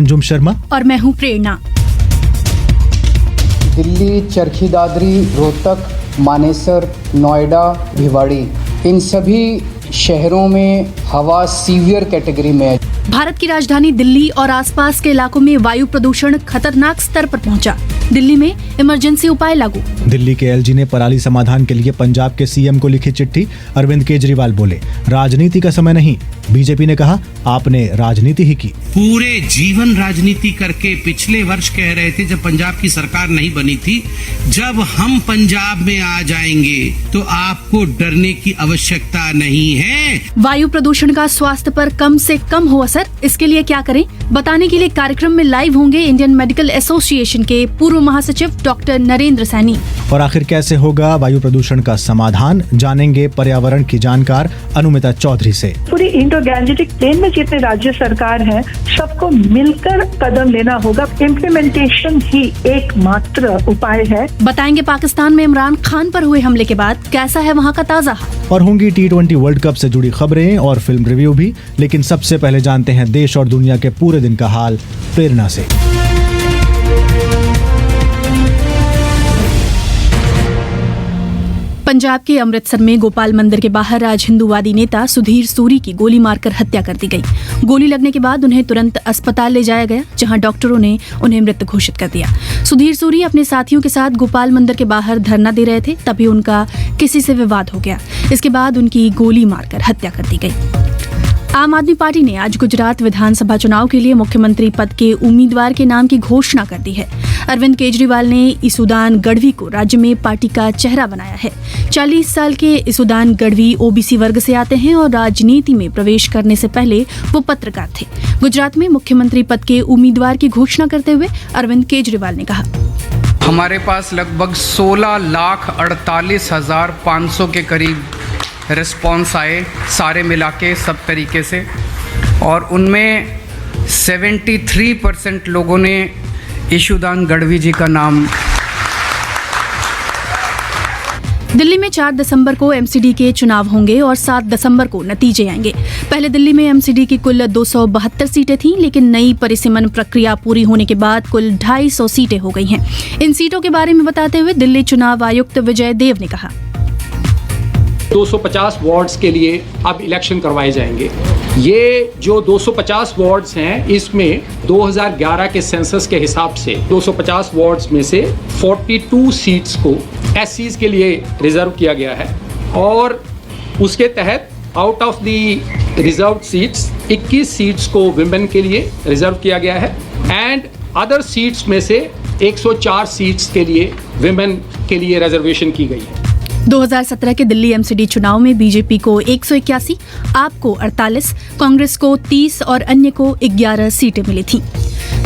अंजुम शर्मा और मैं हूँ प्रेरणा। दिल्ली, चरखी दादरी, रोहतक, मानेसर, नोएडा, भिवाड़ी, इन सभी शहरों में हवा सीवियर कैटेगरी में है। भारत की राजधानी दिल्ली और आसपास के इलाकों में वायु प्रदूषण खतरनाक स्तर पर पहुंचा। दिल्ली में इमरजेंसी उपाय लागू। दिल्ली के एलजी ने पराली समाधान के लिए पंजाब के सीएम को लिखी चिट्ठी। अरविंद केजरीवाल बोले, राजनीति का समय नहीं। बीजेपी ने कहा, आपने राजनीति ही की। पूरे जीवन राजनीति करके पिछले वर्ष कह रहे थे, जब पंजाब की सरकार नहीं बनी थी, जब हम पंजाब में आ जाएंगे तो आपको डरने की आवश्यकता नहीं है। वायु प्रदूषण का स्वास्थ्य पर कम से कम हो असर, इसके लिए क्या करें, बताने के लिए कार्यक्रम में लाइव होंगे इंडियन मेडिकल एसोसिएशन के पूर्व महासचिव डॉक्टर नरेंद्र सैनी। और आखिर कैसे होगा वायु प्रदूषण का समाधान, जानेंगे पर्यावरण की जानकार अनुमिता चौधरी से। पूरी इंडो गैंजेटिक प्लेन में जितने राज्य सरकार हैं, सबको मिलकर कदम लेना होगा। इम्प्लीमेंटेशन ही एकमात्र उपाय है। बताएंगे पाकिस्तान में इमरान खान पर हुए हमले के बाद कैसा है वहाँ का ताजा हाल। और होंगी T20 वर्ल्ड कप से जुड़ी खबरें और फिल्म रिव्यू भी। लेकिन सबसे पहले जानते हैं देश और दुनिया के पूरे दिन का हाल प्रेरणा से। पंजाब के अमृतसर में गोपाल मंदिर के बाहर आज हिंदूवादी नेता सुधीर सूरी की गोली मारकर हत्या कर दी गई। गोली लगने के बाद उन्हें तुरंत अस्पताल ले जाया गया, जहां डॉक्टरों ने उन्हें मृत घोषित कर दिया। सुधीर सूरी अपने साथियों के साथ गोपाल मंदिर के बाहर धरना दे रहे थे, तभी उनका किसी से विवाद हो गया। इसके बाद उनकी गोली मारकर हत्या कर दी गई। आम आदमी पार्टी ने आज गुजरात विधानसभा चुनाव के लिए मुख्यमंत्री पद के उम्मीदवार के नाम की घोषणा कर दी है। अरविंद केजरीवाल ने ईसुदान गढ़वी को राज्य में पार्टी का चेहरा बनाया है। 40 साल के ईसुदान गढ़वी ओबीसी वर्ग से आते हैं और राजनीति में प्रवेश करने से पहले वो पत्रकार थे। गुजरात में मुख्यमंत्री पद के उम्मीदवार की घोषणा करते हुए अरविंद केजरीवाल ने कहा, हमारे पास लगभग 16,48,500 के करीब रिस्पॉन्स आए, सारे मिला के सब तरीके से, और उनमें 73% लोगों ने ईशुदान गढ़वी जी का नाम। दिल्ली में 4 दिसंबर को एमसीडी के चुनाव होंगे और 7 दिसंबर को नतीजे आएंगे। पहले दिल्ली में एमसीडी की कुल 272 सीटें थीं, लेकिन नई परिसीमन प्रक्रिया पूरी होने के बाद कुल 250 सीटें हो गई हैं। इन सीटों के बारे में बताते हुए दिल्ली चुनाव आयुक्त विजय देव ने कहा, 250 वार्ड्स के लिए अब इलेक्शन करवाए जाएंगे। ये जो 250 वार्ड्स हैं, इसमें 2011 के सेंसस के हिसाब से 250 वार्ड्स में से 42 सीट्स को एससीज के लिए रिजर्व किया गया है, और उसके तहत out of the reserve seats 21 seats को विमेन के लिए रिजर्व किया गया है, एंड अदर सीट्स में से 104 सीट्स के लिए विमेन के लिए रिजर्वेशन की गई है। 2017 के दिल्ली एमसीडी चुनाव में बीजेपी को 181, आप को 48, कांग्रेस को 30 और अन्य को 11 सीटें मिली थीं।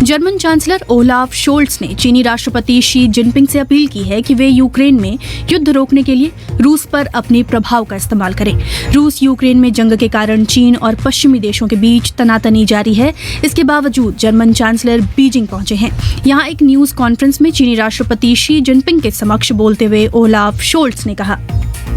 जर्मन चांसलर ओलाफ शोल्ट्स ने चीनी राष्ट्रपति शी जिनपिंग से अपील की है कि वे यूक्रेन में युद्ध रोकने के लिए रूस पर अपने प्रभाव का इस्तेमाल करें। रूस यूक्रेन में जंग के कारण चीन और पश्चिमी देशों के बीच तनातनी जारी है। इसके बावजूद जर्मन चांसलर बीजिंग पहुंचे हैं। यहाँ एक न्यूज कॉन्फ्रेंस में चीनी राष्ट्रपति शी जिनपिंग के समक्ष बोलते हुए ओलाफ शोल्ट्स ने कहा,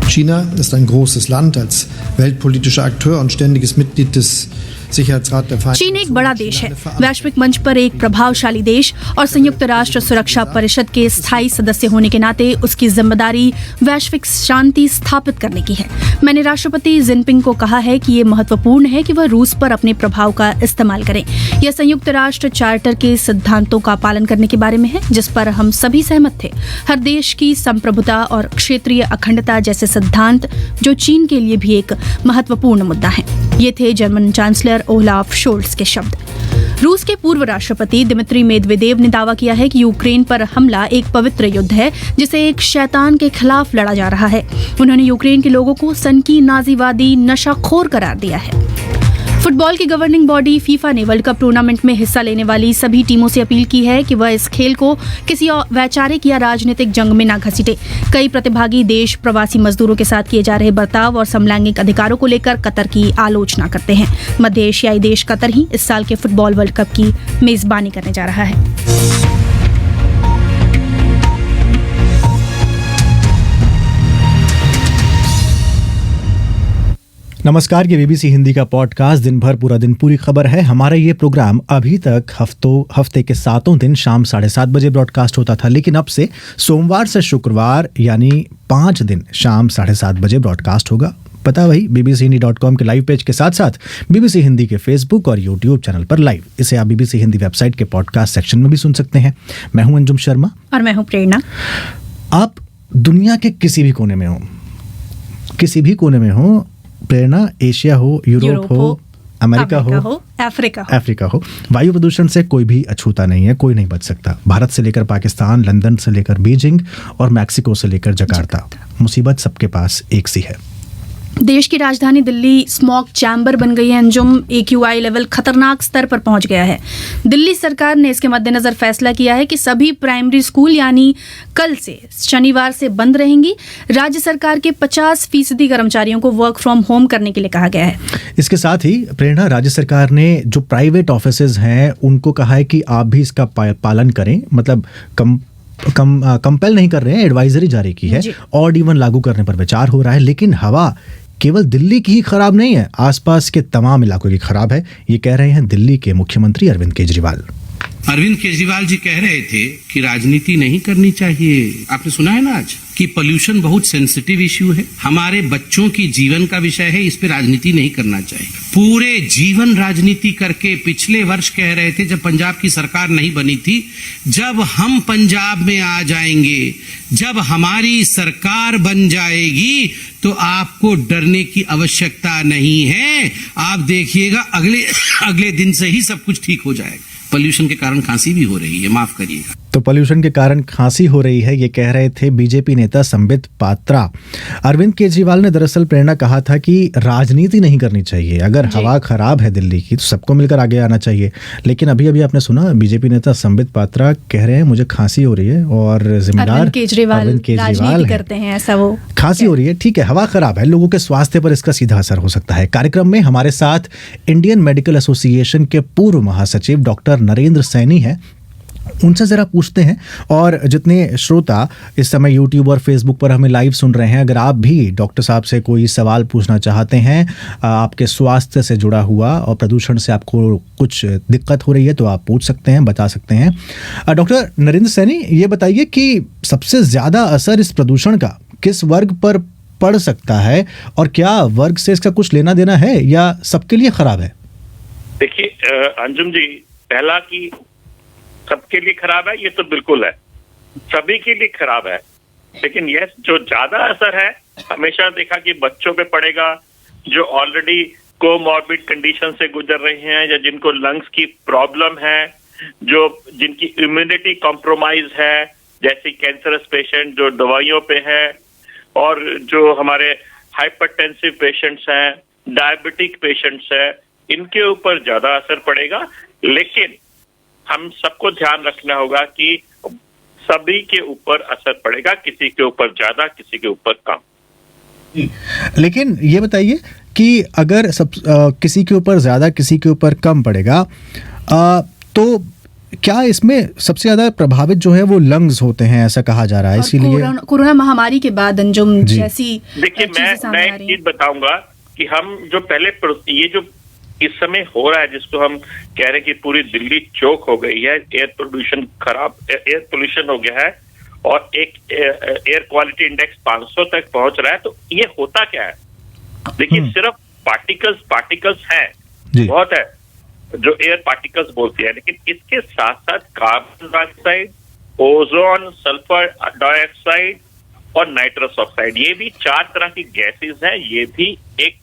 China ist ein großes Land als weltpolitischer Akteur und ständiges Mitglied des Sicherheitsrat der Vereinten चीन एक बड़ा देश है, वैश्विक मंच पर एक प्रभावशाली देश और संयुक्त राष्ट्र सुरक्षा परिषद के स्थायी सदस्य होने के नाते उसकी जिम्मेदारी वैश्विक शांति स्थापित करने की है। मैंने राष्ट्रपति जिनपिंग को कहा है कि ये महत्वपूर्ण है कि वह रूस पर अपने प्रभाव का इस्तेमाल करें। यह संयुक्त राष्ट्र चार्टर के सिद्धांतों का पालन करने के बारे में है, जिस पर हम सभी सहमत थे। हर देश की संप्रभुता और क्षेत्रीय अखंडता जैसे सिद्धांत जो चीन के लिए भी एक महत्वपूर्ण मुद्दा है। ये थे जर्मन चांसलर ओलाफ शोल्ट्स के शब्द। रूस के पूर्व राष्ट्रपति दिमित्री मेदवेदेव ने दावा किया है कि यूक्रेन पर हमला एक पवित्र युद्ध है, जिसे एक शैतान के खिलाफ लड़ा जा रहा है। उन्होंने यूक्रेन के लोगों को सनकी नाजीवादी नशाखोर करार दिया है। फुटबॉल की गवर्निंग बॉडी फीफा ने वर्ल्ड कप टूर्नामेंट में हिस्सा लेने वाली सभी टीमों से अपील की है कि वह इस खेल को किसी वैचारिक या राजनीतिक जंग में न घसीटे। कई प्रतिभागी देश प्रवासी मजदूरों के साथ किए जा रहे बर्ताव और समलैंगिक अधिकारों को लेकर कतर की आलोचना करते हैं। मध्य एशियाई देश कतर ही इस साल के फुटबॉल वर्ल्ड कप की मेजबानी करने जा रहा है। नमस्कार, ये बीबीसी हिंदी का पॉडकास्ट दिन भर पूरा दिन पूरी खबर है। हमारा ये प्रोग्राम अभी तक हफ्ते के 7 दिन शाम 7:30 बजे ब्रॉडकास्ट होता था, लेकिन अब से सोमवार से शुक्रवार यानी 5 दिन शाम 7:30 बजे ब्रॉडकास्ट होगा। पता वही bbc.com के लाइव पेज के साथ साथ बीबीसी हिंदी के फेसबुक और यूट्यूब चैनल पर लाइव। इसे आप बीबीसी हिंदी वेबसाइट के पॉडकास्ट सेक्शन में भी सुन सकते हैं। मैं हूं अंजुम शर्मा और मैं हूं प्रेरणा। आप दुनिया के किसी भी कोने में हो, प्रेरणा, एशिया हो, यूरोप हो, अमेरिका हो, अफ्रीका हो, वायु प्रदूषण से कोई भी अछूता नहीं है, कोई नहीं बच सकता। भारत से लेकर पाकिस्तान, लंदन से लेकर बीजिंग और मैक्सिको से लेकर जकार्ता, मुसीबत सबके पास एक सी है। देश की राजधानी दिल्ली स्मॉग चैम्बर बन गई है। अंजुम, AQI लेवल खतरनाक स्तर पर पहुंच गया है। दिल्ली सरकार ने इसके मद्देनजर फैसला किया है कि सभी प्राइमरी स्कूल यानी कल से शनिवार से बंद रहेंगी। राज्य सरकार के 50% कर्मचारियों को वर्क फ्रॉम होम करने के लिए कहा गया है। इसके साथ ही प्रेरणा, राज्य सरकार ने जो प्राइवेट ऑफिसेज हैं उनको कहा है कि आप भी इसका पालन करें, मतलब कंपेल नहीं कर रहे हैं, एडवाइजरी जारी की है। ऑड इवन लागू करने पर विचार हो रहा है। लेकिन हवा केवल दिल्ली की ही खराब नहीं है, आसपास के तमाम इलाकों की खराब है, ये कह रहे हैं दिल्ली के मुख्यमंत्री अरविंद केजरीवाल। अरविंद केजरीवाल जी कह रहे थे कि राजनीति नहीं करनी चाहिए। आपने सुना है ना आज कि पोल्यूशन बहुत सेंसिटिव इश्यू है, हमारे बच्चों की जीवन का विषय है, इस पे राजनीति नहीं करना चाहिए। पूरे जीवन राजनीति करके पिछले वर्ष कह रहे थे, जब पंजाब की सरकार नहीं बनी थी, जब हम पंजाब में आ जाएंगे, जब हमारी सरकार बन जाएगी तो आपको डरने की आवश्यकता नहीं है। आप देखिएगा अगले दिन से ही सब कुछ ठीक हो जाएगा। पोल्यूशन के कारण खांसी भी हो रही है, माफ करिएगा। तो पोल्यूशन के कारण खांसी हो रही है, ये कह रहे थे बीजेपी नेता संबित पात्रा। अरविंद केजरीवाल ने दरअसल प्रेरणा कहा था कि राजनीति नहीं करनी चाहिए, अगर हवा खराब है दिल्ली की तो सबको मिलकर आगे आना चाहिए। लेकिन अभी आपने सुना बीजेपी नेता संबित पात्रा कह रहे हैं मुझे खांसी हो रही है और जिम्मेदार अरविंद केजरीवाल करते हैं ऐसा। वो खांसी हो रही है, ठीक है, हवा खराब है, लोगों के स्वास्थ्य पर इसका सीधा असर हो सकता है। कार्यक्रम में हमारे साथ इंडियन मेडिकल एसोसिएशन के पूर्व महासचिव डॉक्टर नरेंद्र सैनी हैं, उनसे जरा पूछते हैं। और जितने श्रोता इस समय यूट्यूब और फेसबुक पर हमें लाइव सुन रहे हैं, अगर आप भी डॉक्टर साहब से कोई सवाल पूछना चाहते हैं आपके स्वास्थ्य से जुड़ा हुआ और प्रदूषण से आपको कुछ दिक्कत हो रही है, तो आप पूछ सकते हैं, बता सकते हैं। डॉक्टर नरेंद्र सैनी, ये बताइए कि सबसे ज़्यादा असर इस प्रदूषण का किस वर्ग पर पड़ सकता है और क्या वर्ग से इसका कुछ लेना देना है या सबके लिए खराब है? देखिए अंजुम जी, पहला कि सबके लिए खराब है, ये तो बिल्कुल है, सभी के लिए खराब है। लेकिन यह जो ज्यादा असर है हमेशा देखा कि बच्चों पे पड़ेगा, जो ऑलरेडी कोमॉर्बिड कंडीशन से गुजर रहे हैं या जिनको लंग्स की प्रॉब्लम है, जो जिनकी इम्यूनिटी कॉम्प्रोमाइज है, जैसे कैंसरस पेशेंट जो दवाइयों पे है, और जो हमारे हाइपरटेंसिव पेशेंट्स हैं, डायबिटिक पेशेंट्स हैं, इनके ऊपर ज्यादा असर पड़ेगा। लेकिन हम सबको ध्यान रखना होगा कि सभी के ऊपर असर पड़ेगा, किसी के ऊपर ज्यादा, किसी के ऊपर कम। लेकिन ये बताइए कि अगर किसी के ऊपर ज्यादा, किसी के ऊपर कम पड़ेगा, तो क्या इसमें सबसे ज्यादा प्रभावित जो है वो लंग्स होते हैं, ऐसा कहा जा रहा है? इसीलिए कोरोना महामारी के बाद अंजुम जैसी, देखिए मैं एक चीज बताऊंगा कि हम जो पहले ये जो इस समय हो रहा है, जिसको हम कह रहे हैं कि पूरी दिल्ली चोक हो गई है, एयर पोल्यूशन हो गया है और एक एयर क्वालिटी इंडेक्स 500 तक पहुंच रहा है, तो ये होता क्या है? देखिए सिर्फ पार्टिकल्स हैं, बहुत है जो एयर पार्टिकल्स बोलती है, लेकिन इसके साथ साथ carbon dioxide, ozone, sulphur dioxide और नाइट्रस ऑक्साइड, ये भी 4 तरह की गैसेस हैं। ये भी एक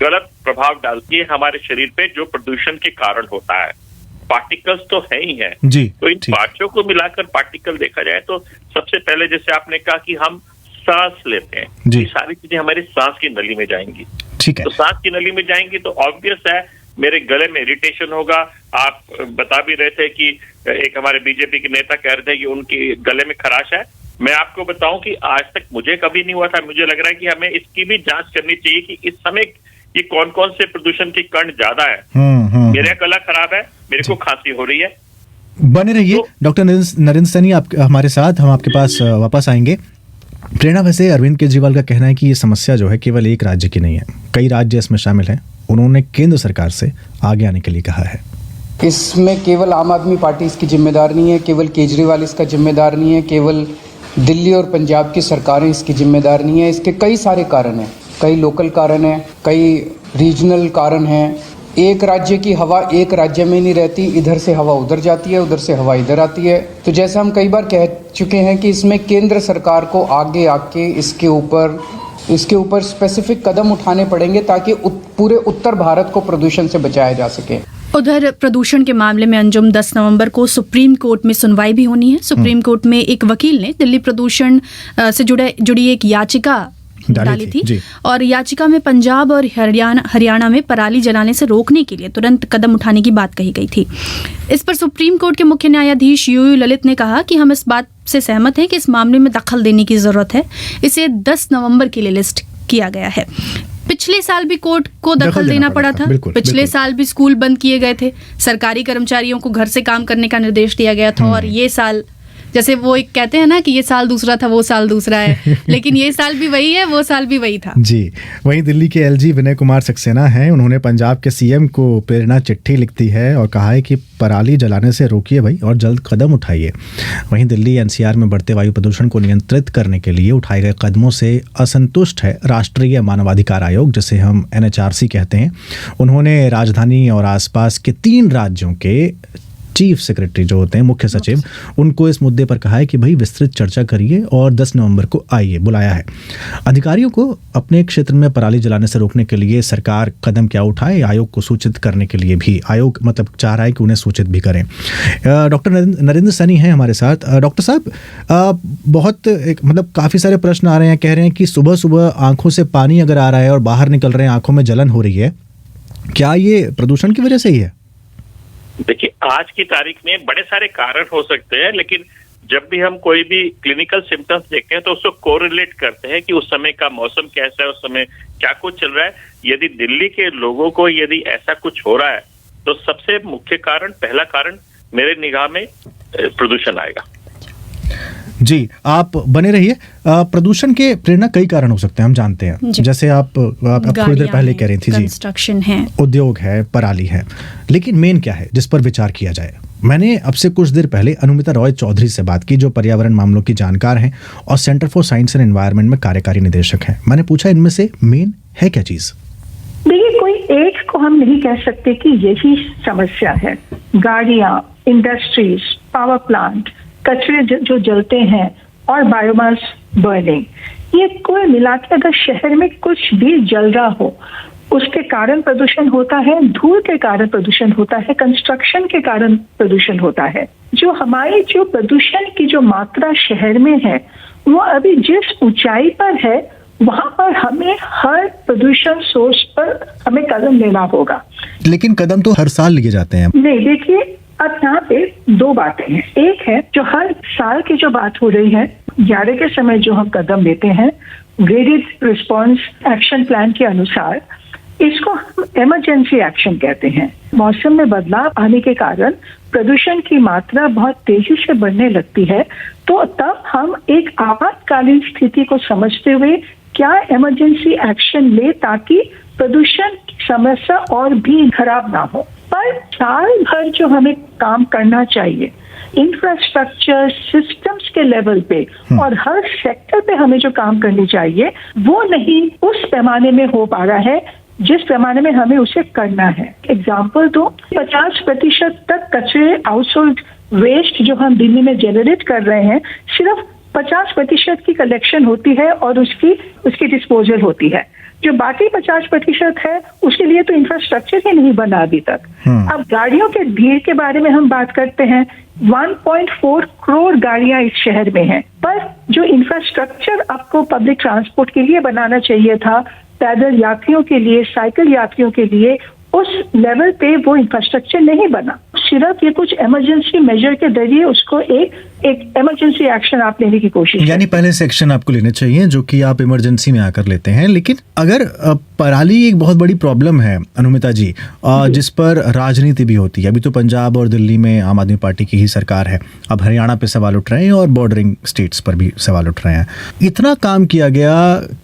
गलत प्रभाव डालती है हमारे शरीर पे, जो प्रदूषण के कारण होता है। पार्टिकल्स तो है ही है, तो इन पांचों को मिलाकर पार्टिकल देखा जाए तो सबसे पहले जैसे आपने कहा कि हम सांस लेते हैं, ये सारी चीजें हमारी सांस की नली में जाएंगी। ठीक है, तो सांस की नली में जाएंगी तो ऑब्वियस है मेरे गले में इरिटेशन होगा। आप बता भी रहे थे कि एक हमारे बीजेपी के नेता कह रहे थे कि उनकी गले में खराश है। मैं आपको बताऊं कि आज तक मुझे कभी नहीं हुआ था। मुझे लग रहा है कि हमें इसकी भी जांच करनी चाहिए कि इस समय ये कौन कौन से प्रदूषण के कण ज्यादा है। मेरा गला खराब है, मेरे को खांसी हो रही है। बने रहिए डॉक्टर नरेंद्र सैनी, आप हमारे साथ, हम आपके पास वापस आएंगे। प्रेरणा, वैसे अरविंद केजरीवाल का कहना है कि ये समस्या जो है केवल एक राज्य की नहीं है, कई राज्य इसमें शामिल हैं। उन्होंने केंद्र सरकार से आगे आने के लिए कहा है। इसमें केवल आम आदमी पार्टी इसकी जिम्मेदार नहीं है, केवल केजरीवाल इसका जिम्मेदार नहीं है, केवल दिल्ली और पंजाब की सरकारें इसकी जिम्मेदार नहीं है। इसके कई सारे कारण हैं, कई लोकल कारण हैं, कई रीजनल कारण हैं। एक राज्य की हवा एक राज्य में नहीं रहती, इधर से हवा उधर जाती है, उधर से हवा इधर आती है। तो जैसे हम कई बार कह चुके हैं कि इसमें केंद्र सरकार को आगे आके इसके ऊपर स्पेसिफिक कदम उठाने पड़ेंगे ताकि पूरे उत्तर भारत को प्रदूषण से बचाया जा सके। उधर प्रदूषण के मामले में अंजुम 10 नवंबर को सुप्रीम कोर्ट में सुनवाई भी होनी है। सुप्रीम कोर्ट में एक वकील ने दिल्ली प्रदूषण से जुड़ी एक याचिका डाली थी और याचिका में पंजाब और हरियाणा में पराली जलाने से रोकने के लिए तुरंत कदम उठाने की बात कही गई थी। इस पर सुप्रीम कोर्ट के मुख्य न्यायाधीश यूयू ललित ने कहा कि हम इस बात से सहमत हैं कि इस मामले में दखल देने की जरूरत है। इसे 10 नवंबर के लिए लिस्ट किया गया है। पिछले साल भी कोर्ट को दखल देना पड़ा था। पिछले साल भी स्कूल बंद किए गए थे, सरकारी कर्मचारियों को घर से काम करने का निर्देश दिया गया था। और ये साल, जैसे वो एक कहते हैं ना कि ये साल दूसरा था, वो साल दूसरा है, लेकिन ये साल भी वही है, वो साल भी वही था। जी, वहीं दिल्ली के एलजी विनय कुमार सक्सेना हैं। उन्होंने पंजाब के सीएम को प्रेरणा चिट्ठी लिख दी है और कहा है कि पराली जलाने से रोकिए भाई और जल्द कदम उठाइए। वहीं दिल्ली एनसीआर में बढ़ते वायु प्रदूषण को नियंत्रित करने के लिए उठाए गए कदमों से असंतुष्ट है राष्ट्रीय मानवाधिकार आयोग, जिसे हम NHRC कहते हैं। उन्होंने राजधानी और आसपास के 3 राज्यों के चीफ सेक्रेटरी जो होते हैं, मुख्य सचिव, उनको इस मुद्दे पर कहा है कि भाई विस्तृत चर्चा करिए और 10 नवंबर को आइए, बुलाया है। अधिकारियों को अपने क्षेत्र में पराली जलाने से रोकने के लिए सरकार कदम क्या उठाए, आयोग को सूचित करने के लिए भी आयोग चाह रहा है कि उन्हें सूचित भी करें। डॉक्टर नरेंद्र सैनी हैं हमारे साथ। डॉक्टर साहब, काफ़ी सारे प्रश्न आ रहे हैं, कह रहे हैं कि सुबह सुबह आंखों से पानी अगर आ रहा है और बाहर निकल रहे हैं, आंखों में जलन हो रही है, क्या ये प्रदूषण की वजह से ही है? देखिए, आज की तारीख में बड़े सारे कारण हो सकते हैं, लेकिन जब भी हम कोई भी क्लिनिकल सिम्टम्स देखते हैं तो उसको कोरिलेट करते हैं कि उस समय का मौसम कैसा है, उस समय क्या कुछ चल रहा है। यदि दिल्ली के लोगों को यदि ऐसा कुछ हो रहा है तो सबसे मुख्य कारण, पहला कारण मेरे निगाह में प्रदूषण आएगा। जी, आप बने रहिए। प्रदूषण के प्रेरणा कई कारण हो सकते हैं, हम जानते हैं, जैसे आप थोड़ी देर पहले कह रही थी। जी, कंस्ट्रक्शन है, उद्योग है, पराली है, लेकिन मेन क्या है जिस पर विचार किया जाए? मैंने अब से कुछ देर पहले अनुमिता रॉय चौधरी से बात की, जो पर्यावरण मामलों की जानकार हैं और centre for science and environment में कार्यकारी निदेशक हैं। मैंने पूछा इनमें से मेन है क्या चीज? देखिए, कोई एक को हम नहीं कह सकते कि यही समस्या है। गाड़ियां, इंडस्ट्रीज, पावर प्लांट, कचरे जो जलते हैं और बायोमास बर्निंग, ये कोई मिला के अगर शहर में कुछ भी जल रहा हो उसके कारण प्रदूषण होता है, धूल के कारण प्रदूषण होता है, कंस्ट्रक्शन के कारण प्रदूषण होता है। जो प्रदूषण की जो मात्रा शहर में है वो अभी जिस ऊंचाई पर है वहां पर हमें हर प्रदूषण सोर्स पर हमें कदम लेना होगा। लेकिन कदम तो हर साल लिए जाते हैं। नहीं, देखिए, अब यहाँ पे 2 बातें हैं। एक है जो हर साल की जो बात हो रही है, 11 के समय जो हम कदम लेते हैं ग्रेडेड रिस्पॉन्स एक्शन प्लान के अनुसार, इसको हम इमरजेंसी एक्शन कहते हैं। मौसम में बदलाव आने के कारण प्रदूषण की मात्रा बहुत तेजी से बढ़ने लगती है, तो तब हम एक आपातकालीन स्थिति को समझते हुए क्या इमरजेंसी एक्शन ले ताकि प्रदूषण की समस्या और भी खराब ना हो। पर साल भर जो हमें काम करना चाहिए इंफ्रास्ट्रक्चर सिस्टम्स के लेवल पे और हर सेक्टर पे हमें जो काम करनी चाहिए वो नहीं उस पैमाने में हो पा रहा है जिस पैमाने में हमें उसे करना है। एग्जाम्पल तो 50% तक कचरे हाउसहोल्ड वेस्ट जो हम दिल्ली में जनरेट कर रहे हैं, सिर्फ 50% की कलेक्शन होती है और उसकी डिस्पोजल होती है। जो बाकी 50% है उसके लिए तो इंफ्रास्ट्रक्चर ही नहीं बना अभी तक। अब गाड़ियों के भीड़ के बारे में हम बात करते हैं, 1.4 करोड़ गाड़ियां इस शहर में हैं, पर जो इंफ्रास्ट्रक्चर आपको पब्लिक ट्रांसपोर्ट के लिए बनाना चाहिए था, पैदल यात्रियों के लिए, साइकिल यात्रियों के लिए, उस लेवल पे वो इंफ्रास्ट्रक्चर नहीं बना। सिर्फ ये कुछ इमरजेंसी मेजर के जरिए उसको एक इमरजेंसी एक्शन आप लेने की कोशिश यानी पहले से एक्शन आपको लेने चाहिए जो कि आप इमरजेंसी में आकर लेते हैं। लेकिन अगर पराली एक बहुत बड़ी प्रॉब्लम है अनुमिता जी, जिस पर राजनीति भी होती है। अभी तो पंजाब और दिल्ली में आम आदमी पार्टी की ही सरकार है, अब हरियाणा पे सवाल उठ रहे हैं और बॉर्डरिंग स्टेट्स पर भी सवाल उठ रहे हैं। इतना काम किया गया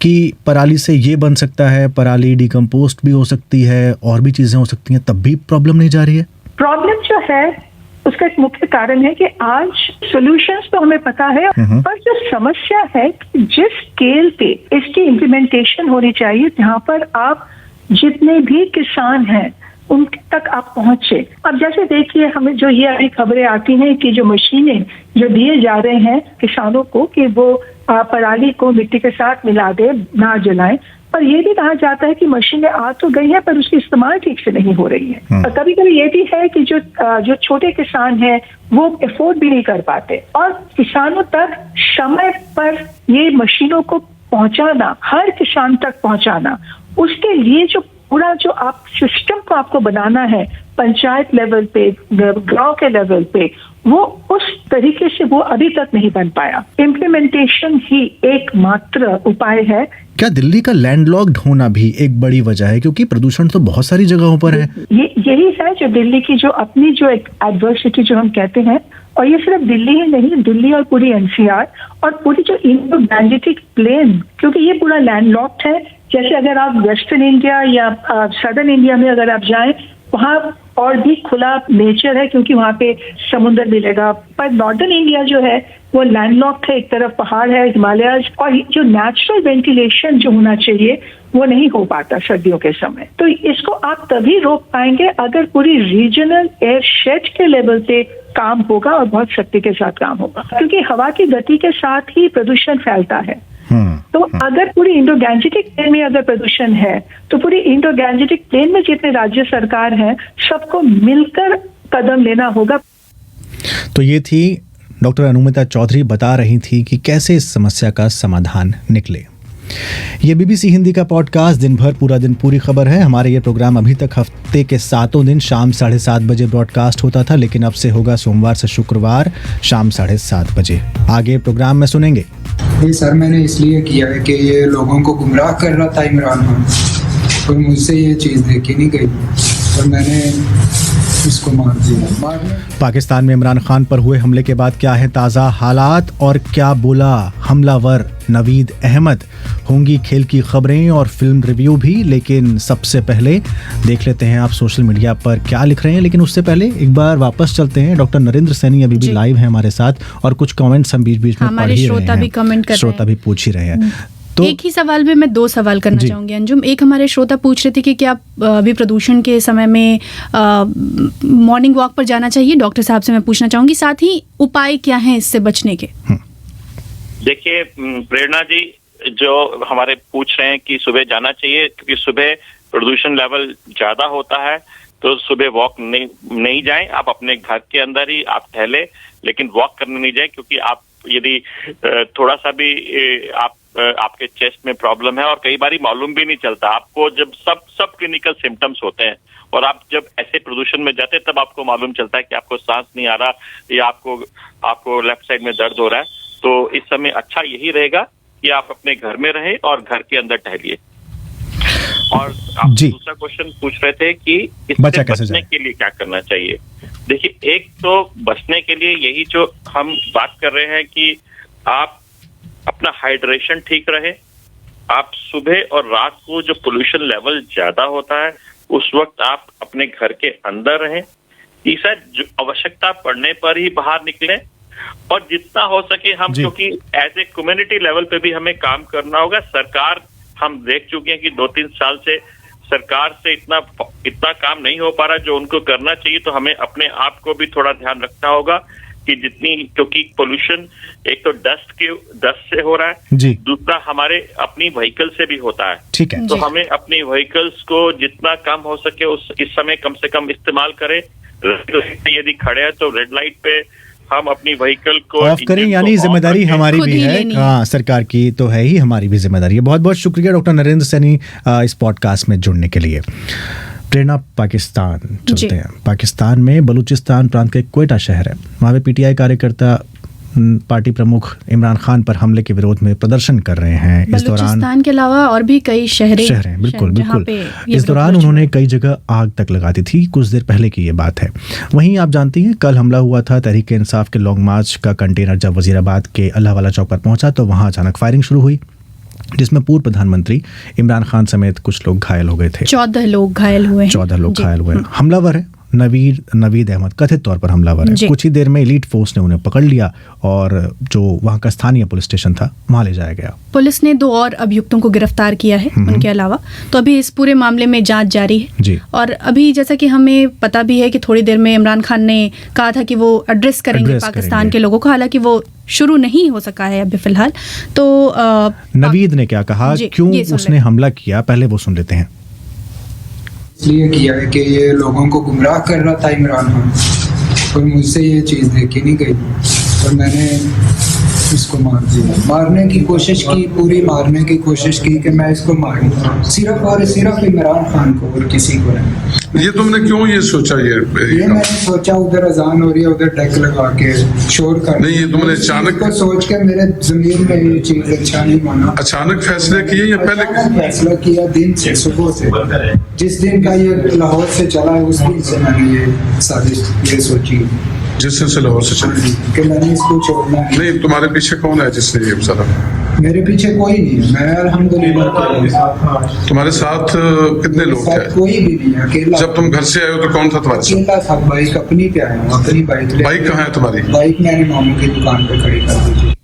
कि पराली से ये बन सकता है, पराली डिकम्पोस्ट भी हो सकती है और भी चीजें हो सकती हैं, तब भी प्रॉब्लम नहीं जा रही है। प्रॉब्लम जो है उसका एक मुख्य कारण है कि आज सॉल्यूशंस तो हमें पता है, पर जो समस्या है कि जिस स्केल पे इसकी इम्प्लीमेंटेशन होनी चाहिए, जहाँ पर आप जितने भी किसान हैं उन तक आप पहुंचे। अब जैसे देखिए, हमें जो ये अभी खबरें आती हैं कि जो मशीनें जो दिए जा रहे हैं किसानों को कि वो पराली को मिट्टी के साथ मिला दे, ना जलाएं, पर ये भी कहा जाता है कि मशीनें आ तो गई है पर उसकी इस्तेमाल ठीक से नहीं हो रही है। और कभी कभी ये भी है कि जो छोटे किसान हैं वो अफोर्ड भी नहीं कर पाते, और किसानों तक समय पर ये मशीनों को पहुंचाना, हर किसान तक पहुंचाना, उसके लिए जो पूरा जो आप सिस्टम को आपको बनाना है पंचायत लेवल पे, गांव के लेवल पे, वो उस तरीके से वो अभी तक नहीं बन पाया। इम्प्लीमेंटेशन ही एकमात्र उपाय है। क्या दिल्ली का लैंडलॉक्ड होना भी एक बड़ी वजह है, क्योंकि प्रदूषण तो बहुत सारी जगहों पर है? यही है जो दिल्ली की जो अपनी जो एक एडवर्सिटी जो हम कहते हैं, और ये सिर्फ दिल्ली ही नहीं, दिल्ली और पूरी एनसीआर और पूरी जो इंडो गैंजेटिक प्लेन, क्योंकि ये पूरा लैंडलॉक्ड है। जैसे अगर आप वेस्टर्न इंडिया या सदर्न इंडिया में अगर आप जाएं, वहाँ और भी खुला नेचर है क्योंकि वहाँ पे समुद्र मिलेगा, पर नॉर्दर्न इंडिया जो है वो लैंडलॉक्ड है, एक तरफ पहाड़ है, हिमालयस, और जो नेचुरल वेंटिलेशन जो होना चाहिए वो नहीं हो पाता सर्दियों के समय। तो इसको आप तभी रोक पाएंगे अगर पूरी रीजनल एयर शेड के लेवल पे काम होगा और बहुत सख्ती के साथ काम होगा, क्योंकि हवा की गति के साथ ही प्रदूषण फैलता है। तो अगर पूरी इंडो गैंजेटिक प्लेन में अगर प्रदूषण है तो पूरी इंडो गैंजेटिक प्लेन में जितने राज्य सरकार हैं सबको मिलकर कदम लेना होगा। तो ये थी डॉक्टर अनुमिता चौधरी बता रही थी कि कैसे इस समस्या का समाधान निकले। ये बीबीसी हिंदी का पॉडकास्ट दिन भर पूरा दिन पूरी खबर है। हमारे ये प्रोग्राम अभी तक हफ्ते के 7 दिन शाम 7:30 बजे ब्रॉडकास्ट होता था, लेकिन अब से होगा सोमवार से शुक्रवार शाम 7:30 बजे। आगे प्रोग्राम में सुनेंगे। ये सर मैंने इसलिए किया है कि ये लोगों को गुमराह कर रहा था इमरान खान, पर मुझसे ये चीज़ देखी नहीं गई और मैंने इसको मार दिया। पाकिस्तान में इमरान खान पर हुए हमले के बाद क्या है ताज़ा हालात और क्या बोला हमलावर नवीद अहमद। होंगी खेल की खबरें और फिल्म रिव्यू भी, लेकिन सबसे पहले देख लेते हैं आप सोशल मीडिया पर क्या लिख रहे हैं। लेकिन उससे पहले एक बार वापस चलते हैं। डॉक्टर नरेंद्र सैनी अभी भी लाइव है हमारे साथ और कुछ कमेंट्स हम बीच बीच में पढ़ ही रहे हैं, श्रोता भी पूछ ही रहे हैं। तो एक ही सवाल में मैं 2 सवाल करना चाहूंगी अंजुम। एक हमारे श्रोता पूछ रहे थे कि क्या अभी प्रदूषण के समय में मॉर्निंग वॉक पर जाना चाहिए? डॉक्टर साहब से मैं पूछना चाहूंगी, साथ ही उपाय क्या हैं इससे बचने के? देखिए प्रेरणा जी, जो हमारे पूछ रहे हैं कि सुबह जाना चाहिए, क्योंकि सुबह प्रदूषण लेवल ज्यादा होता है, तो सुबह वॉक नहीं जाएं। आप अपने घर के अंदर ही आप टहले, लेकिन वॉक करने नहीं जाए, क्योंकि आप यदि थोड़ा सा भी आपके चेस्ट में प्रॉब्लम है, और कई बार मालूम भी नहीं चलता आपको, जब सब क्लिनिकल सिम्टम्स होते हैं और आप जब ऐसे प्रदूषण में जाते हैं तब आपको मालूम चलता है कि आपको सांस नहीं आ रहा या आपको लेफ्ट साइड में दर्द हो रहा है। तो इस समय अच्छा यही रहेगा कि आप अपने घर में रहें और घर के अंदर टहलिए। और आप दूसरा क्वेश्चन पूछ रहे थे कि इससे बचने के लिए क्या करना चाहिए। देखिए, एक तो बचने के लिए यही जो हम बात कर रहे हैं कि आप अपना हाइड्रेशन ठीक रहे। आप सुबह और रात को जो पोल्यूशन लेवल ज्यादा होता है उस वक्त आप अपने घर के अंदर रहें। तीसरा, जो आवश्यकता पड़ने पर ही बाहर निकलें, और जितना हो सके हम, क्योंकि एज ए कम्युनिटी लेवल पे भी हमें काम करना होगा। सरकार, हम देख चुके हैं कि 2-3 साल से सरकार से इतना काम नहीं हो पा रहा जो उनको करना चाहिए, तो हमें अपने आप को भी थोड़ा ध्यान रखना होगा कि क्योंकि पोल्यूशन एक तो डस्ट से हो रहा है, दूसरा हमारे अपनी व्हीकल से भी होता है। ठीक है, तो हमें अपनी व्हीकल्स को जितना कम हो सके इस समय कम से कम इस्तेमाल करें। यदि खड़े हैं तो रेड लाइट पे हम अपनी व्हीकल को ऑफ करें, यानी जिम्मेदारी हमारी भी है। हाँ, सरकार की तो है ही, हमारी भी जिम्मेदारी है। बहुत बहुत शुक्रिया डॉक्टर नरेंद्र सैनी इस पॉडकास्ट में जुड़ने के लिए। प्रेरणा, पाकिस्तान चलते हैं। पाकिस्तान में बलूचिस्तान प्रांत के क्वेटा शहर है, वहाँ पे पीटीआई कार्यकर्ता पार्टी प्रमुख इमरान खान पर हमले के विरोध में प्रदर्शन कर रहे हैं। इस दौरान बलूचिस्तान के अलावा और भी कई शहर हैं, बिल्कुल। इस दौरान उन्होंने कई जगह आग तक लगा दी थी। कुछ देर पहले की ये बात है। वहीं आप जानती हैं कल हमला हुआ था तहरीक इंसाफ के लॉन्ग मार्च का कंटेनर जब वजीराबाद के अल्लाहवाला चौक पर पहुंचा तो वहां अचानक फायरिंग शुरू हुई, जिसमें पूर्व प्रधानमंत्री इमरान खान समेत कुछ लोग घायल हो गए थे। 14 लोग घायल हुए। हमलावर है नवीद अहमद, कथित तौर पर हमलावर है। कुछ ही देर में एलीट फोर्स ने उन्हें पकड़ लिया और जो वहाँ का स्थानीय पुलिस स्टेशन था वहाँ ले जाया गया। पुलिस ने 2 और अभियुक्तों को गिरफ्तार किया है उनके अलावा। तो अभी इस पूरे मामले में जांच जारी है जी। और अभी जैसा कि हमें पता भी है कि थोड़ी देर में इमरान खान ने कहा था कि वो एड्रेस करेंगे पाकिस्तान के लोगों को, हालांकि वो शुरू नहीं हो सका है अभी फिलहाल। तो नवीद ने क्या कहा, क्यों उसने हमला किया, पहले वो सुन लेते हैं। इसलिए किया है कि ये लोगों को गुमराह कर रहा था इमरान खान, और मुझसे ये चीज़ देखी नहीं गई और मैंने इसको मार दिया। मारने की कोशिश की, पूरी मारने की कोशिश की कि मैं इसको मारूं, सिर्फ और सिर्फ इमरान खान को और किसी को नहीं। ये तुमने क्यों ये सोचा? ये मैंने सोचा उधर अजान हो रही है, उधर डेक लगा के शोर कर, नहीं, ये तुमने अचानक को सोच के मेरे जमीन में ये चीज अच्छा नहीं माना। अचानक फैसले किए या पहले फैसला किया? दिन से, सुबह से, जिस दिन का ये लाहौर से चला है उस दिन से मैंने ये साजिश ये सोची, जिस दिन से लाहौर से चली कि मैंने इसको छोड़ना नहीं। तुम्हारे पीछे कौन है जिसने ये सारा? मेरे पीछे कोई नहीं है, मैं अल्हम्दुलिल्लाह। तुम्हारे साथ कितने लोग थे? कोई भी नहीं, अकेला। जब तुम घर से आए हो तो कौन था तुम्हारे साथ? अकेला था, बाइक अपनी पे आया हूँ, अपनी बाइक। बाइक कहाँ है तुम्हारी? बाइक मैंने मामू की दुकान पे खड़ी कर दी थी।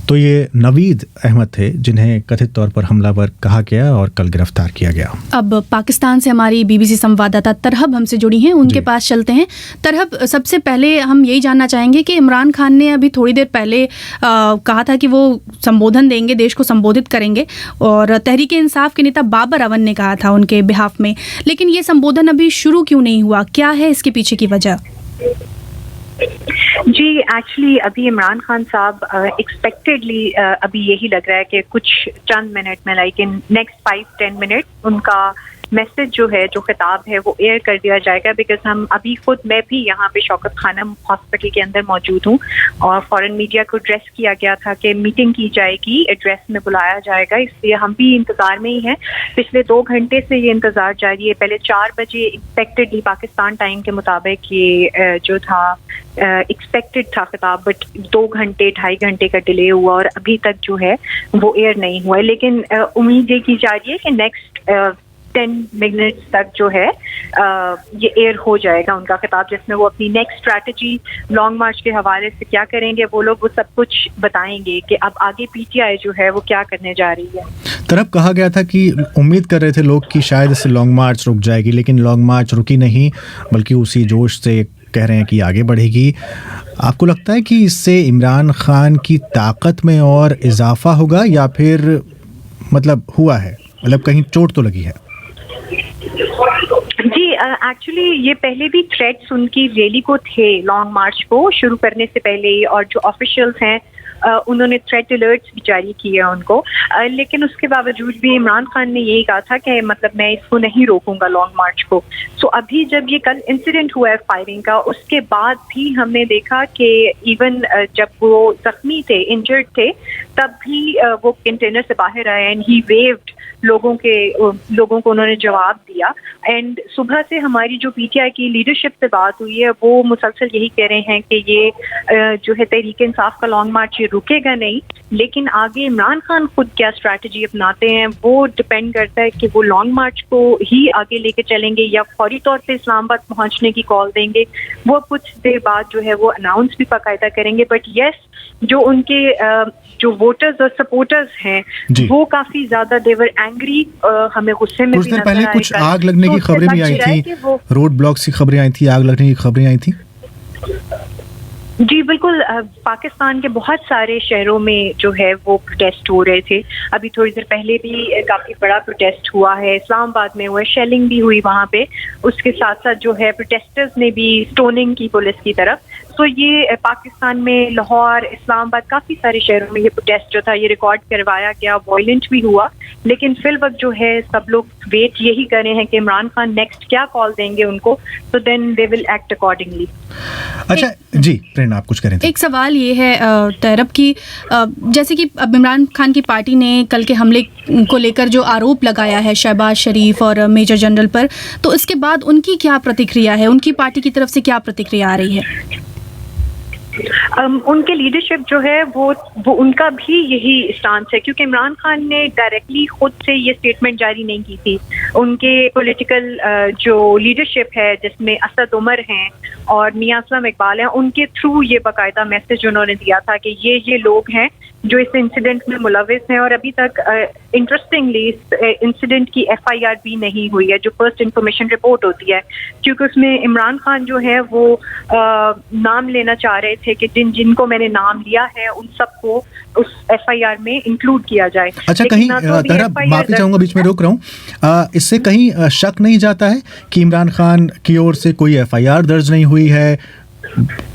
तो ये नवीद अहमद थे जिन्हें कथित तौर पर हमलावर कहा गया और कल गिरफ्तार किया गया। अब पाकिस्तान से हमारी बीबीसी संवाददाता तरहब हमसे जुड़ी हैं, उनके पास चलते हैं। तरहब, सबसे पहले हम यही जानना चाहेंगे कि इमरान खान ने अभी थोड़ी देर पहले कहा था कि वो संबोधन देंगे, देश को संबोधित करेंगे, और तहरीक इंसाफ के नेता बाबर अवन ने कहा था उनके बिहाफ में, लेकिन ये संबोधन अभी शुरू क्यों नहीं हुआ? क्या है इसके पीछे की वजह? जी, एक्चुअली अभी इमरान खान साहब एक्सपेक्टेडली अभी यही लग रहा है कि कुछ चंद मिनट में, लाइक इन नेक्स्ट 5-10 मिनट, उनका मैसेज जो है, जो खिताब है, वो एयर कर दिया जाएगा। बिकॉज हम अभी खुद, मैं भी यहाँ पे शौकत खानम हॉस्पिटल के अंदर मौजूद हूँ और फॉरेन मीडिया को एड्रेस किया गया था कि मीटिंग की जाएगी, एड्रेस में बुलाया जाएगा, इसलिए हम भी इंतज़ार में ही हैं। पिछले 2 घंटे से ये इंतज़ार जारी है। पहले 4 बजे एक्सपेक्टेडली पाकिस्तान टाइम के मुताबिक ये जो था एक्सपेक्टेड था खिताब, बट 2 घंटे 2.5 घंटे का डिले हुआ और अभी तक जो है वो एयर नहीं हुआ है। लेकिन उम्मीद ये की जा रही है कि नेक्स्ट 10 मिनट्स तक जो है ये एयर हो जाएगा उनका खिताब, जिसमें वो अपनी नेक्स्ट स्ट्रैटेजी लॉन्ग मार्च के हवाले से क्या करेंगे वो लोग, वो सब कुछ बताएंगे कि अब आगे पीटीआई जो है वो क्या करने जा रही है। तरफ कहा गया था कि उम्मीद कर रहे थे लोग कि शायद इससे लॉन्ग मार्च रुक जाएगी, लेकिन लॉन्ग मार्च रुकी नहीं, बल्कि उसी जोश से कह रहे हैं कि आगे बढ़ेगी। आपको लगता है कि इससे इमरान खान की ताकत में और इजाफा होगा या फिर मतलब हुआ है, मतलब कहीं चोट तो लगी है? जी, एक्चुअली ये पहले भी थ्रेट्स उनकी रैली को थे लॉन्ग मार्च को शुरू करने से पहले ही, और जो ऑफिशियल्स हैं उन्होंने थ्रेट अलर्ट्स भी जारी किए उनको, लेकिन उसके बावजूद भी इमरान खान ने यही कहा था कि मतलब मैं इसको नहीं रोकूंगा लॉन्ग मार्च को। सो अभी जब ये कल इंसिडेंट हुआ है फायरिंग का, उसके बाद भी हमने देखा कि इवन जब वो जख्मी थे, इंजर्ड थे, तब भी वो कंटेनर से बाहर आए एंड ही वेव्ड लोगों को उन्होंने जवाब दिया। एंड सुबह से हमारी जो पीटीआई की लीडरशिप से बात हुई है वो मुसलसल यही कह रहे हैं कि ये जो है तहरीक इंसाफ का लॉन्ग मार्च ये रुकेगा नहीं, लेकिन आगे इमरान खान खुद क्या स्ट्रैटेजी अपनाते हैं वो डिपेंड करता है कि वो लॉन्ग मार्च को ही आगे लेके चलेंगे या फौरी तौर पे इस्लामाबाद पहुंचने की कॉल देंगे, वो कुछ देर बाद जो है वो अनाउंस भी बाकायदा करेंगे। बट यस, जो उनके जो वोटर्स और सपोर्टर्स हैं वो काफी ज्यादा देवर एंग्री, हमें गुस्से में कुछ देर पहले कुछ आग लगने की खबरें भी आई थी, रोड ब्लॉक्स की खबरें आई थी, आग लगने की खबरें आई थी। जी बिल्कुल, पाकिस्तान के बहुत सारे शहरों में जो है वो प्रोटेस्ट हो रहे थे। अभी थोड़ी देर पहले भी काफ़ी बड़ा प्रोटेस्ट हुआ है, इस्लामाबाद में हुआ, शेलिंग भी हुई वहाँ पे। उसके साथ साथ जो है प्रोटेस्टर्स ने भी स्टोनिंग की पुलिस की तरफ। तो ये पाकिस्तान में लाहौर, इस्लामाबाद, काफ़ी सारे शहरों में ये प्रोटेस्ट जो था ये रिकॉर्ड करवाया गया, वायलेंट भी हुआ। लेकिन फिल वक्त जो है सब लोग वेट यही कर रहे हैं कि इमरान खान नेक्स्ट क्या कॉल देंगे उनको, तो then they will act accordingly. अच्छा जी प्रेरणा, आप कुछ करें? एक सवाल ये है तैरब की, जैसे कि अब इमरान खान की पार्टी ने कल के हमले को लेकर जो आरोप लगाया है शहबाज शरीफ और मेजर जनरल पर, तो इसके बाद उनकी क्या प्रतिक्रिया है? उनकी पार्टी की तरफ से क्या प्रतिक्रिया आ रही है? उनके लीडरशिप जो है वो उनका भी यही स्टांस है, क्योंकि इमरान खान ने डायरेक्टली खुद से ये स्टेटमेंट जारी नहीं की थी। उनके पॉलिटिकल जो लीडरशिप है जिसमें असद उमर हैं और मियां असलम इकबाल हैं, उनके थ्रू ये बाकायदा मैसेज उन्होंने दिया था कि ये लोग हैं जो इस इंसिडेंट में मुलविस हैं। और अभी तक इंटरेस्टिंगली इस इंसिडेंट की FIR भी नहीं हुई है, जो फर्स्ट इंफॉर्मेशन रिपोर्ट होती है, क्योंकि उसमें इमरान खान जो है वो नाम लेना चाह रहे थे कि जिनको मैंने नाम लिया है उन सबको उस FIR में इंक्लूड किया जाए। अच्छा, कहीं माफी चाहूंगा बीच में रोक रहा हूँ, इससे कहीं शक नहीं जाता है कि इमरान खान की ओर से कोई FIR दर्ज नहीं हुई है,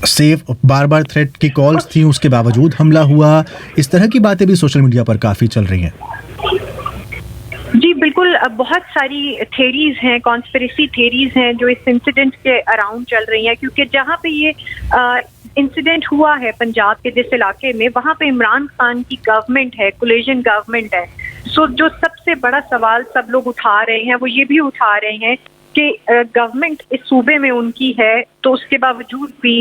सेफ बार बार थ्रेट की कॉल्स थी, उसके बावजूद हमला हुआ, इस तरह की बातें भी सोशल मीडिया पर काफी चल रही हैं? जी बिल्कुल, बहुत सारी थेरीज हैं, कॉन्स्पिरेसी थेरीज हैं जो इस इंसिडेंट के अराउंड चल रही हैं, क्योंकि जहाँ पे ये इंसिडेंट हुआ है पंजाब के जिस इलाके में, वहाँ पे इमरान खान की गवर्नमेंट है, कोलिशन गवर्नमेंट है। सो जो सबसे बड़ा सवाल सब लोग उठा रहे हैं वो ये भी उठा रहे हैं कि गवर्नमेंट इस सूबे में उनकी है, तो उसके बावजूद भी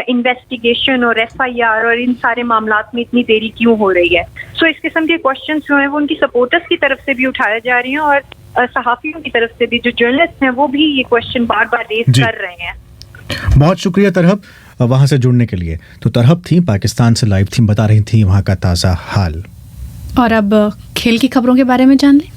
इन्वेस्टिगेशन और FIR और इन सारे मामलात में इतनी देरी क्यों हो रही है। सो इस किस्म के क्वेश्चंस जो हैं वो उनकी सपोर्टर्स की तरफ से भी उठाए जा रहे हैं और सहाफ़ियों की तरफ से भी, जो जर्नलिस्ट हैं वो भी ये क्वेश्चन बार बार रेज कर रहे हैं। बहुत शुक्रिया तरहब वहां से जुड़ने के लिए। तो तरहब थी पाकिस्तान से लाइव थी, बता रही थी वहां का ताज़ा हाल। और अब खेल की खबरों के बारे में जान लें।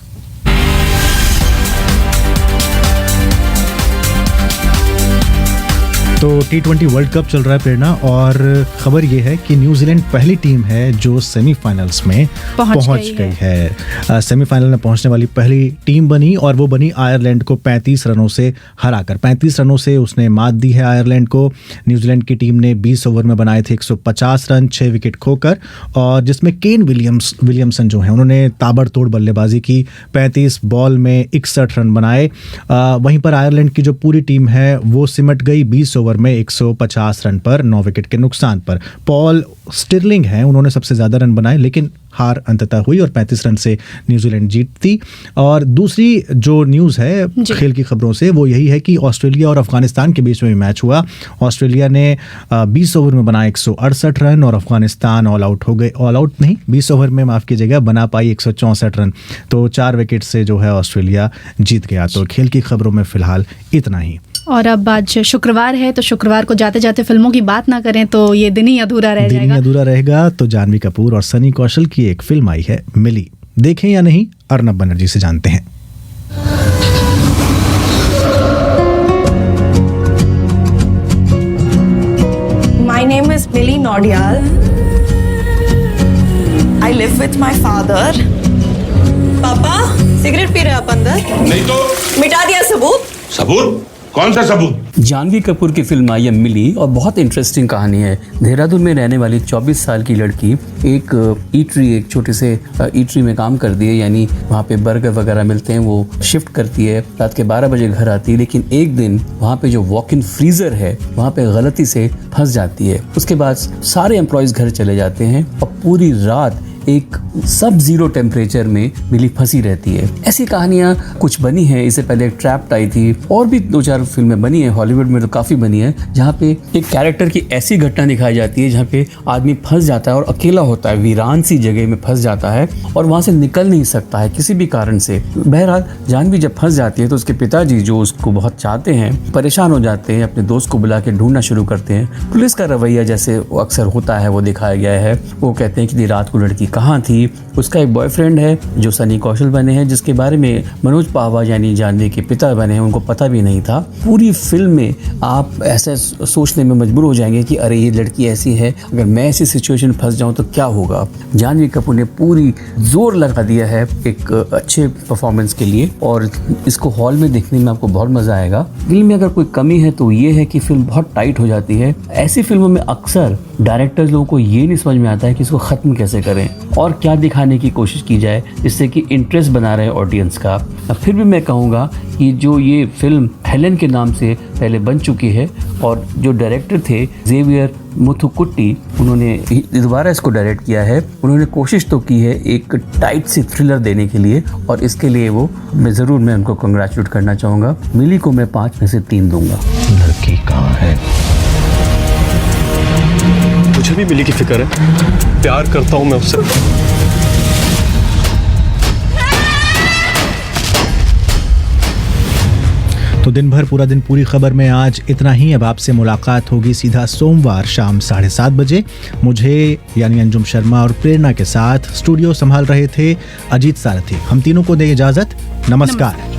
तो T20 वर्ल्ड कप चल रहा है प्रेरणा, और खबर ये है कि न्यूजीलैंड पहली टीम है जो सेमीफाइनल्स में पहुंच गई है। सेमीफाइनल में पहुंचने वाली पहली टीम बनी, और वो बनी आयरलैंड को 35 रनों से हराकर। 35 रनों से उसने मात दी है आयरलैंड को। न्यूजीलैंड की टीम ने 20 ओवर में बनाए थे 150 रन, 6 विकेट खोकर, और जिसमें केन विलियमसन जो हैं उन्होंने ताबड़तोड़ बल्लेबाजी की, 35 बॉल में 61 रन बनाए। वहीं पर आयरलैंड की जो पूरी टीम है वो सिमट गई 20 ओवर में 150 रन पर, 9 विकेट के नुकसान पर। पॉल स्टिरलिंग हैं, उन्होंने सबसे ज्यादा रन बनाए, लेकिन हार अंततः हुई और 35 रन से न्यूजीलैंड जीतती। और दूसरी जो न्यूज़ है खेल की खबरों से वो यही है कि ऑस्ट्रेलिया और अफगानिस्तान के बीच में भी मैच हुआ। ऑस्ट्रेलिया ने 20 ओवर में बनाए 168 रन और अफगानिस्तान ऑल आउट हो गए। ऑल आउट नहीं, 20 ओवर में माफ़ कीजिएगा, बना पाई 164 रन। तो 4 विकेट से जो है ऑस्ट्रेलिया जीत गया। तो खेल की खबरों में फिलहाल इतना ही। और अब आज शुक्रवार है, तो शुक्रवार को जाते जाते फिल्मों की बात ना करें तो ये दिन ही अधूरा रह जाएगा। दिन ही अधूरा रहेगा। तो जानवी कपूर और सनी कौशल की एक फिल्म आई है मिली, देखें या नहीं, अर्नब बनर्जी से जानते हैं। My name is Millie Nodial. I live with my father. पापा, सिगरेट पी रहे आप अंदर? नहीं तो मिटा दिया सबूत? सबूत? कौन सा सबूत? जानवी कपूर की फिल्म आई है मिली, और बहुत इंटरेस्टिंग कहानी है। देहरादून में रहने वाली 24 साल की लड़की एक छोटे से ईटरी में काम करती है, यानी वहाँ पे बर्गर वगैरह मिलते हैं, वो शिफ्ट करती है, रात के 12 बजे घर आती है। लेकिन एक दिन वहाँ पे जो वॉक इन फ्रीजर है वहाँ पे गलती से फंस जाती है। उसके बाद सारे एम्प्लॉयज घर चले जाते हैं और पूरी रात एक सब जीरो टेम्परेचर में मिली फंसी रहती है। ऐसी कहानियां कुछ बनी हैं। इससे पहले एक ट्रैप्ड आई थी, और भी 2-4 फिल्में बनी है, हॉलीवुड में तो काफ़ी बनी है, जहाँ पे एक कैरेक्टर की ऐसी घटना दिखाई जाती है जहाँ पे आदमी फंस जाता है और अकेला होता है, वीरान सी जगह में फंस जाता है और वहाँ से निकल नहीं सकता है किसी भी कारण से। बहरहाल जानवी जब फंस जाती है तो उसके पिताजी, जो उसको बहुत चाहते हैं, परेशान हो जाते हैं, अपने दोस्त को बुला के ढूंढना शुरू करते हैं। पुलिस का रवैया जैसे अक्सर होता है वो दिखाया गया है। वो कहते हैं कि रात को लड़की कहाँ थी। उसका एक बॉयफ्रेंड है जो सनी कौशल बने हैं, जिसके बारे में मनोज पावा यानी जानवी के पिता बने हैं उनको पता भी नहीं था। पूरी फिल्म में आप ऐसा सोचने में मजबूर हो जाएंगे कि अरे ये लड़की ऐसी है, अगर मैं ऐसी सिचुएशन में फंस जाऊं तो क्या होगा। जानवी कपूर ने पूरी जोर लगा दिया है एक अच्छे परफॉर्मेंस के लिए, और इसको हॉल में देखने में आपको बहुत मजा आएगा। फिल्म में अगर कोई कमी है तो ये है कि फिल्म बहुत टाइट हो जाती है। ऐसी फिल्मों में अक्सर डायरेक्टर्स लोगों को ये नहीं समझ में आता है कि इसको खत्म कैसे करें और क्या दिखाने की कोशिश की जाए जिससे कि इंटरेस्ट बना रहे ऑडियंस का। फिर भी मैं कहूँगा कि जो ये फिल्म हेलन के नाम से पहले बन चुकी है और जो डायरेक्टर थे जेवियर मुथुकुट्टी, उन्होंने दोबारा इसको डायरेक्ट किया है। उन्होंने कोशिश तो की है एक टाइट सी थ्रिलर देने के लिए, और इसके लिए वो मैं उनको कंग्रेचुलेट करना चाहूँगा। मिली को मैं 5 में से 3 दूंगा। लड़की कहाँ है? मुझे भी मिली की फिक्र है, प्यार करता हूँ मैं उससे। तो दिन भर पूरा दिन पूरी खबर में आज इतना ही। अब आपसे मुलाकात होगी सीधा सोमवार शाम 7:30 बजे। मुझे यानी अंजुम शर्मा और प्रेरणा के साथ स्टूडियो संभाल रहे थे अजीत सारथी। हम तीनों को दें इजाजत। नमस्कार।